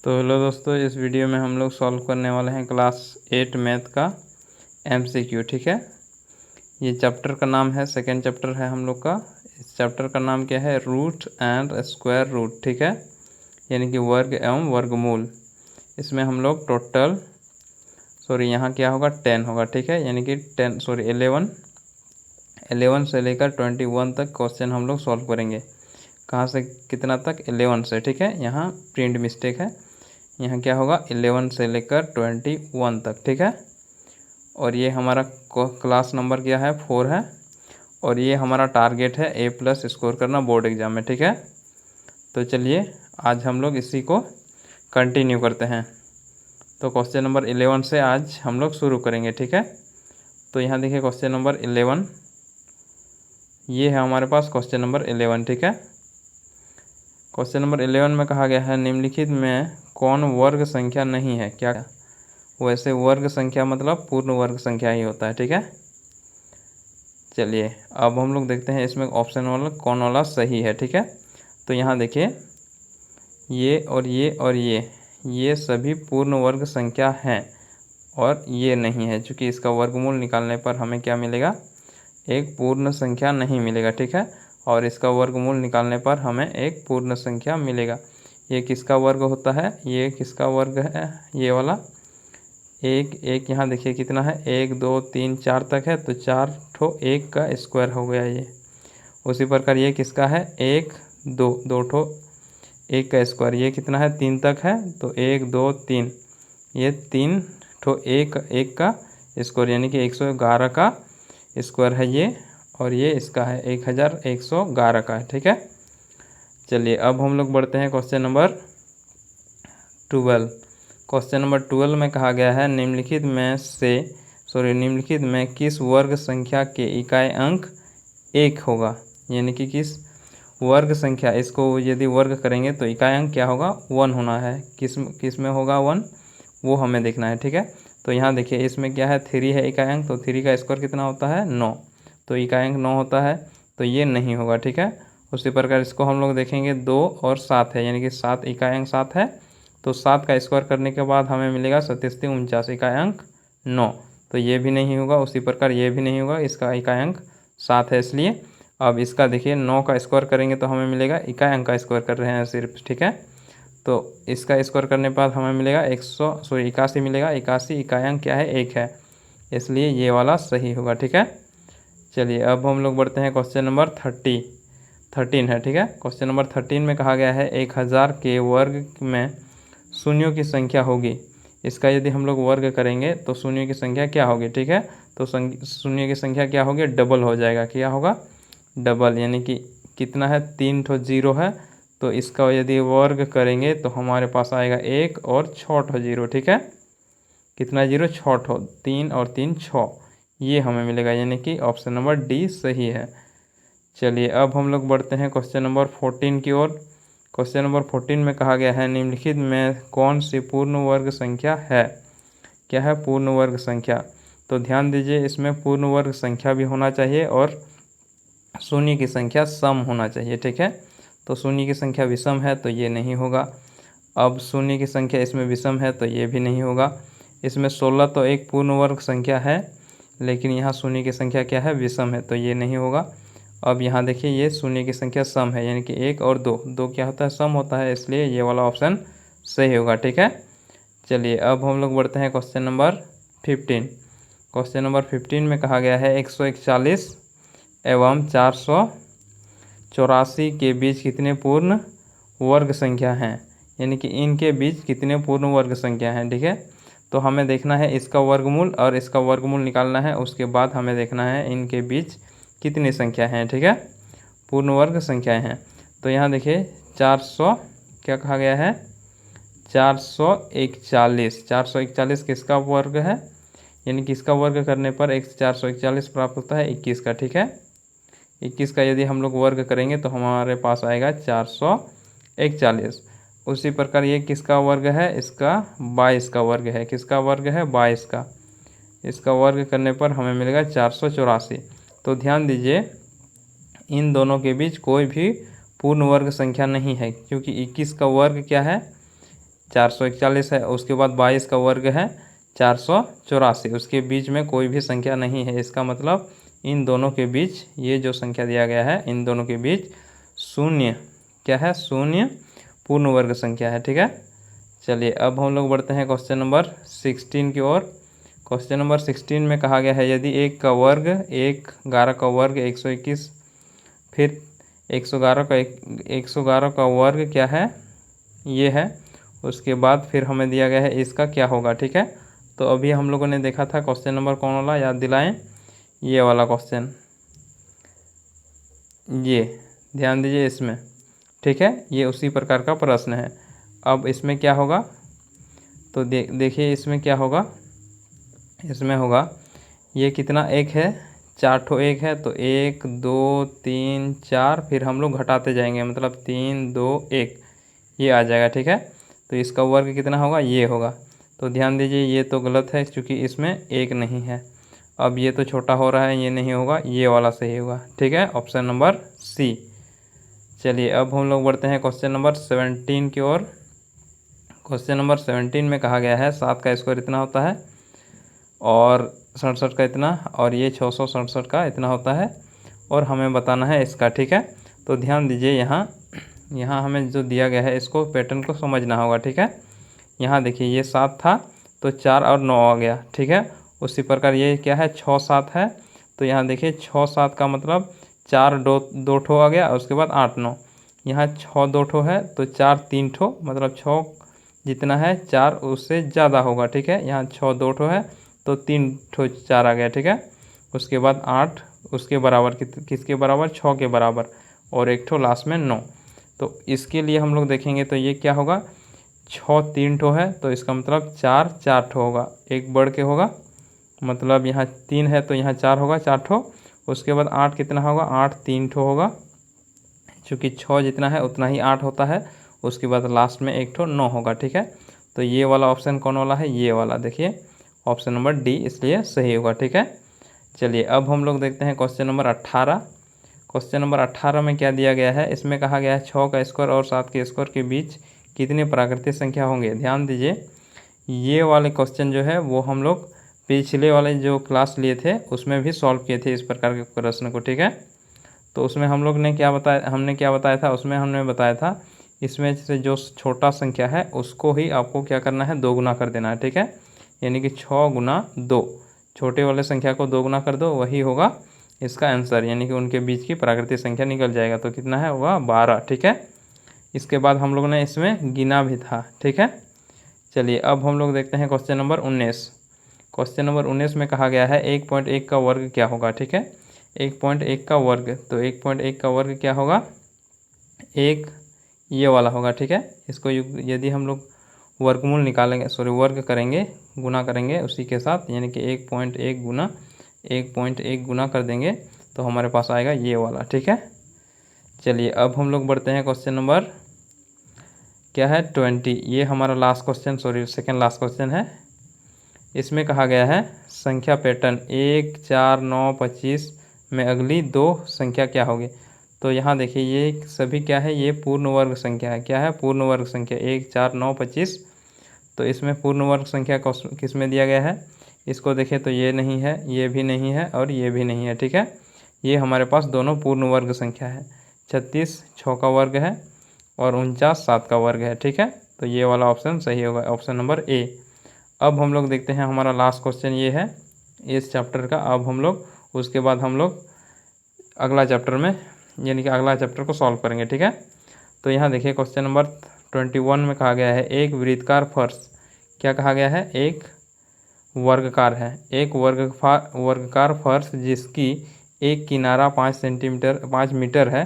तो हेलो दोस्तों, इस वीडियो में हम लोग सॉल्व करने वाले हैं क्लास 8 मैथ का MCQ। ठीक है, ये चैप्टर का नाम है, सेकेंड चैप्टर है हम लोग का। इस चैप्टर का नाम क्या है? Root and square root. ठीक है, यानी कि वर्ग एवं वर्गमूल। इसमें हम लोग टोटल यहाँ क्या होगा? 10 होगा। ठीक है, यानी कि 11 से लेकर 21 तक क्वेश्चन हम लोग सॉल्व करेंगे। कहाँ से कितना तक? 11 से। ठीक है, यहाँ प्रिंट मिस्टेक है, यहाँ क्या होगा? 11 से लेकर 21 तक। ठीक है, और ये हमारा क्लास नंबर क्या है? 4 है, और ये हमारा टारगेट है A+ स्कोर करना बोर्ड एग्ज़ाम में। ठीक है, तो चलिए आज हम लोग इसी को कंटिन्यू करते हैं। तो क्वेश्चन नंबर 11 से आज हम लोग शुरू करेंगे। ठीक है, तो यहाँ देखिए क्वेश्चन नंबर 11, ये है हमारे पास क्वेश्चन नंबर 11। ठीक है, क्वेश्चन नंबर 11 में कहा गया है निम्नलिखित में कौन वर्ग संख्या नहीं है? क्या? वैसे वर्ग संख्या मतलब पूर्ण वर्ग संख्या ही होता है। ठीक है, चलिए अब हम लोग देखते हैं इसमें ऑप्शन वाला कौन वाला सही है। ठीक है, तो यहाँ देखिए ये और ये और ये सभी पूर्ण वर्ग संख्या हैं और ये नहीं है, क्योंकि इसका वर्गमूल निकालने पर हमें क्या मिलेगा? एक पूर्ण संख्या नहीं मिलेगा। ठीक है, और इसका वर्गमूल निकालने पर हमें एक पूर्ण संख्या मिलेगा। ये किसका वर्ग होता है? ये किसका वर्ग है? ये वाला एक यहाँ देखिए कितना है? 1 2 3 4 तक है, तो 4 ठो 1 का स्क्वायर हो गया ये। उसी प्रकार ये किसका है? 1 2 ठो 1 का स्क्वायर, ये कितना है? 3 तक है, तो 1 2 3, ये 3 ठो 1 का स्क्वायर, यानी कि 111 का स्क्वायर है ये, और ये इसका है 1111 का है। ठीक है, चलिए अब हम लोग बढ़ते हैं क्वेश्चन नंबर 12। क्वेश्चन नंबर 12 में कहा गया है निम्नलिखित में किस वर्ग संख्या के इकाई अंक 1 होगा? यानी कि किस वर्ग संख्या, इसको यदि वर्ग करेंगे तो इकाई अंक क्या होगा? 1 होना है। किस में होगा 1? वो हमें देखना है। ठीक है, तो यहाँ देखिए इसमें क्या है? 3 है इकाई अंक, तो 3 का स्क्वायर कितना होता है? 9, तो इकाई अंक 9 होता है, तो ये नहीं होगा। ठीक है, उसी प्रकार इसको हम लोग देखेंगे 2 और 7 है, यानी कि 7 इकाई अंक 7 है, तो 7 का स्क्वायर करने के बाद हमें मिलेगा 37 49 इकाई अंक 9, तो ये भी नहीं होगा। उसी प्रकार ये भी नहीं होगा, इसका इकाई अंक 7 है इसलिए। अब इसका देखिए 9 का स्क्वायर करेंगे तो हमें मिलेगा, इकाई अंक का स्क्वायर कर रहे हैं सिर्फ। ठीक है, तो इसका स्क्वायर करने के बाद हमें मिलेगा 81 मिलेगा। 81 इकाई अंक क्या है? 1 है, इसलिए ये वाला सही होगा। ठीक है, चलिए अब हम लोग बढ़ते हैं क्वेश्चन नंबर 13 है। ठीक है, क्वेश्चन नंबर 13 में कहा गया है 1000 के वर्ग में शून्यों की संख्या होगी। इसका यदि हम लोग वर्ग करेंगे तो शून्यों की संख्या क्या होगी? ठीक है, तो शून्य की संख्या क्या होगी? डबल हो जाएगा। क्या होगा? डबल, यानी कि कितना है? 3 ठो 0 है, तो इसका यदि वर्ग करेंगे तो हमारे पास आएगा 1 और 6 ठो 0। ठीक है, कितना 0? 6 ठो, 3 और 3 6, ये हमें मिलेगा, यानी कि ऑप्शन नंबर डी सही है। चलिए अब हम लोग बढ़ते हैं क्वेश्चन नंबर 14 की ओर। क्वेश्चन नंबर 14 में कहा गया है निम्नलिखित में कौन सी पूर्ण वर्ग संख्या है? क्या है? पूर्ण वर्ग संख्या। तो ध्यान दीजिए इसमें पूर्ण वर्ग संख्या भी होना चाहिए और शून्य की संख्या सम होना चाहिए। ठीक है, तो शून्य की संख्या विषम है तो ये नहीं होगा। अब शून्य की संख्या इसमें विषम है तो ये भी नहीं होगा। इसमें 16 तो एक पूर्ण वर्ग संख्या है, लेकिन यहाँ शून्य की संख्या क्या है? विषम है, तो ये नहीं होगा। अब यहाँ देखिए ये शून्य की संख्या सम है, यानी कि 1 और 2 क्या होता है? सम होता है, इसलिए ये वाला ऑप्शन सही होगा। ठीक है, चलिए अब हम लोग बढ़ते हैं क्वेश्चन नंबर 15। क्वेश्चन नंबर 15 में कहा गया है 141 एवं 484 के बीच कितने पूर्ण वर्ग संख्या हैं? यानी कि इनके बीच कितने पूर्ण वर्ग संख्या हैं? ठीक है, तो हमें देखना है इसका वर्गमूल और इसका वर्गमूल निकालना है, उसके बाद हमें देखना है इनके बीच कितनी संख्या हैं। ठीक है, पूर्ण वर्ग संख्याएं हैं। तो यहाँ देखिए 400 क्या कहा गया है? 441 किसका वर्ग है? यानी कि इसका वर्ग करने पर 441 प्राप्त होता है 21 का। ठीक है, 21 का यदि हम लोग वर्ग करेंगे तो हमारे पास आएगा 441। उसी प्रकार ये किसका वर्ग है? इसका 22 का वर्ग है। किसका वर्ग है? 22 का। इसका वर्ग करने पर हमें मिलेगा 484। तो ध्यान दीजिए इन दोनों के बीच कोई भी पूर्ण वर्ग संख्या नहीं है, क्योंकि 21 का वर्ग क्या है? 441 है। उसके बाद 22 का वर्ग है 484। उसके बीच में कोई भी संख्या नहीं है। इसका मतलब इन दोनों के बीच ये जो संख्या दिया गया है इन दोनों के बीच शून्य क्या है, शून्य पूर्ण वर्ग संख्या है। ठीक है, चलिए अब हम लोग बढ़ते हैं क्वेश्चन नंबर 16 की ओर। क्वेश्चन नंबर 16 में कहा गया है यदि 1 का वर्ग 11 का वर्ग 121 फिर 111 का वर्ग क्या है, ये है। उसके बाद फिर हमें दिया गया है इसका क्या होगा। ठीक है, तो अभी हम लोगों ने देखा था क्वेश्चन नंबर कौन वाला, याद दिलाएं, ये वाला क्वेश्चन, ये ध्यान दीजिए इसमें। ठीक है, ये उसी प्रकार का प्रश्न है। अब इसमें क्या होगा, तो देखिए इसमें क्या होगा, इसमें होगा ये कितना एक है, 4 ठो एक है, तो 1 2 3 4, फिर हम लोग घटाते जाएंगे, मतलब 3 2 1 ये आ जाएगा। ठीक है, तो इसका वर्ग कितना होगा, ये होगा। तो ध्यान दीजिए ये तो गलत है क्योंकि इसमें एक नहीं है। अब ये तो छोटा हो रहा है, ये नहीं होगा, ये वाला सही होगा। ठीक है, ऑप्शन नंबर सी। चलिए अब हम लोग बढ़ते हैं क्वेश्चन नंबर 17 की ओर। क्वेश्चन नंबर 17 में कहा गया है 7 का स्क्वायर इतना होता है और 67 का इतना, और ये 667 का इतना होता है, और हमें बताना है इसका। ठीक है, तो ध्यान दीजिए यहाँ हमें जो दिया गया है इसको पैटर्न को समझना होगा। ठीक है, यहाँ देखिए ये 7 था तो 4 और 9 आ गया। ठीक है, उसी प्रकार ये क्या है, 6 7 है, तो यहाँ देखिए 6 7 का मतलब 4 दो ठो आ गया, और उसके बाद 8 9, यहाँ 6 2 ठो है तो 4 3 ठो, मतलब 6 जितना है 4 उससे ज़्यादा होगा। ठीक है, यहाँ 6 2 ठो है तो 3 ठो 4 आ गया। ठीक है, उसके बाद 8 उसके बराबर, किसके बराबर, 6 के बराबर, और एक ठो लास्ट में 9। तो इसके लिए हम लोग देखेंगे तो ये क्या होगा, 6 3 ठो है तो इसका मतलब 4 4 ठो होगा, एक बढ़ के होगा, मतलब यहाँ 3 है तो यहाँ 4 होगा, 4 ठो। उसके बाद 8 कितना होगा, 8 3 ठो होगा, चूँकि 6 जितना है उतना ही 8 होता है। उसके बाद लास्ट में एक ठो 9 होगा। ठीक है, तो ये वाला ऑप्शन कौन वाला है, ये वाला, देखिए ऑप्शन नंबर डी इसलिए सही होगा। ठीक है, चलिए अब हम लोग देखते हैं क्वेश्चन नंबर 18। क्वेश्चन नंबर 18 में क्या दिया गया है, इसमें कहा गया है 6 का स्क्वायर और 7 के स्क्वायर के बीच कितनी प्राकृतिक संख्या होंगे। ध्यान दीजिए ये वाले क्वेश्चन जो है वो हम लोग पिछले वाले जो क्लास लिए थे उसमें भी सॉल्व किए थे इस प्रकार के प्रश्न को। ठीक है, तो उसमें हम लोग ने क्या बताया, हमने क्या बताया था, उसमें हमने बताया था इसमें से जो छोटा संख्या है उसको ही आपको क्या करना है, 2 गुना कर देना है। ठीक है, यानी कि 6 गुना 2, छोटे वाले संख्या को 2 गुना कर दो, वही होगा इसका आंसर, यानी कि उनके बीच की प्राकृतिक संख्या निकल जाएगा। तो कितना है, होगा 12। ठीक है, इसके बाद हम लोग ने इसमें गिना भी था। ठीक है, चलिए अब हम लोग देखते हैं क्वेश्चन नंबर 19। क्वेश्चन नंबर 19 में कहा गया है 1.1 का वर्ग क्या होगा। ठीक है, 1.1 का वर्ग, तो 1.1 का वर्ग क्या होगा, एक ये वाला होगा। ठीक है, इसको यदि हम लोग वर्गमूल निकालेंगे, सॉरी वर्ग करेंगे, गुना करेंगे उसी के साथ, यानी कि 1.1 गुना 1.1 गुना कर देंगे तो हमारे पास आएगा ये वाला। ठीक है, चलिए अब हम लोग बढ़ते हैं क्वेश्चन नंबर क्या है 20। ये हमारा last question, sorry second last question है। इसमें कहा गया है संख्या पैटर्न 1 4 9 25 में अगली 2 संख्या क्या होगी। तो यहाँ देखिए ये सभी क्या है, ये पूर्ण वर्ग संख्या है। क्या है, पूर्ण वर्ग संख्या 1 4 9 25। तो इसमें पूर्ण वर्ग संख्या किस में दिया गया है, इसको देखें तो ये नहीं है, ये भी नहीं है, और ये भी नहीं है। ठीक है, ये हमारे पास दोनों पूर्ण वर्ग संख्या है। 36 6 का वर्ग है और 49 7 का वर्ग है। ठीक है, तो ये वाला ऑप्शन सही होगा, ऑप्शन नंबर ए। अब हम लोग देखते हैं हमारा लास्ट क्वेश्चन ये है इस चैप्टर का। अब हम लोग उसके बाद हम लोग अगला चैप्टर में, यानी कि अगला चैप्टर को सॉल्व करेंगे। ठीक है, तो यहाँ देखिए क्वेश्चन नंबर 21 में कहा गया है एक वृत्ताकार फर्श, क्या कहा गया है, एक वर्गकार है, एक वर्गकार फर्श जिसकी एक किनारा 5 मीटर है,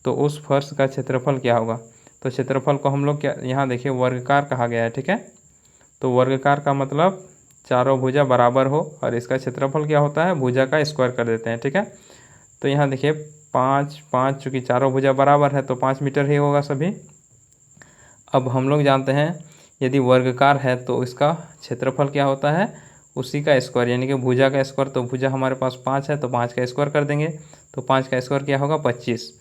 तो उस फर्श का क्षेत्रफल क्या होगा। तो क्षेत्रफल को हम लोग क्या, यहाँ देखिए वर्गकार कहा गया है। ठीक है, तो वर्गकार का मतलब चारों भुजा बराबर हो, और इसका क्षेत्रफल क्या होता है, भुजा का स्क्वायर कर देते हैं। ठीक है, तो यहाँ देखिए 5 5, चूँकि चारों भुजा बराबर है तो 5 मीटर ही होगा सभी। अब हम लोग जानते हैं यदि वर्गकार है तो इसका क्षेत्रफल क्या होता है, उसी का स्क्वायर, यानी कि भुजा का स्क्वायर। तो भुजा हमारे पास 5 है तो 5 का स्क्वायर कर देंगे, तो 5 का स्क्वायर क्या होगा, 25।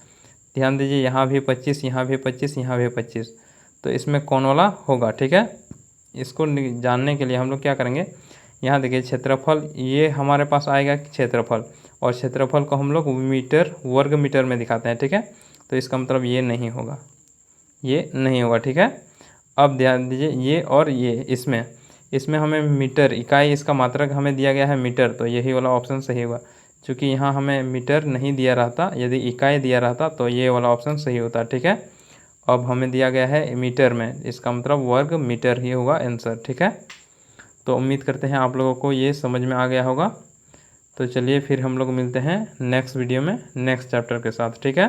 ध्यान दीजिए यहाँ भी 25, यहाँ भी 25, यहाँ भी 25, तो इसमें कौन वाला होगा, ठीक है। इसको जानने के लिए हम लोग क्या करेंगे, यहाँ देखिए क्षेत्रफल, ये हमारे पास आएगा क्षेत्रफल, और क्षेत्रफल को हम लोग मीटर, वर्ग मीटर में दिखाते हैं, ठीक है। तो इसका मतलब ये नहीं होगा, ये नहीं होगा, ठीक है। अब ध्यान दीजिए ये और ये, इसमें हमें मीटर, इकाई इसका मात्रक हमें दिया गया है मीटर, तो यही वाला ऑप्शन सही होगा। क्योंकि यहाँ हमें मीटर नहीं दिया रहता, यदि इकाई दिया रहता तो ये वाला ऑप्शन सही होता, ठीक है। अब हमें दिया गया है मीटर में, इसका मतलब वर्ग मीटर ही होगा आंसर, ठीक है। तो उम्मीद करते हैं आप लोगों को ये समझ में आ गया होगा। तो चलिए फिर हम लोग मिलते हैं नेक्स्ट वीडियो में नेक्स्ट चैप्टर के साथ, ठीक है।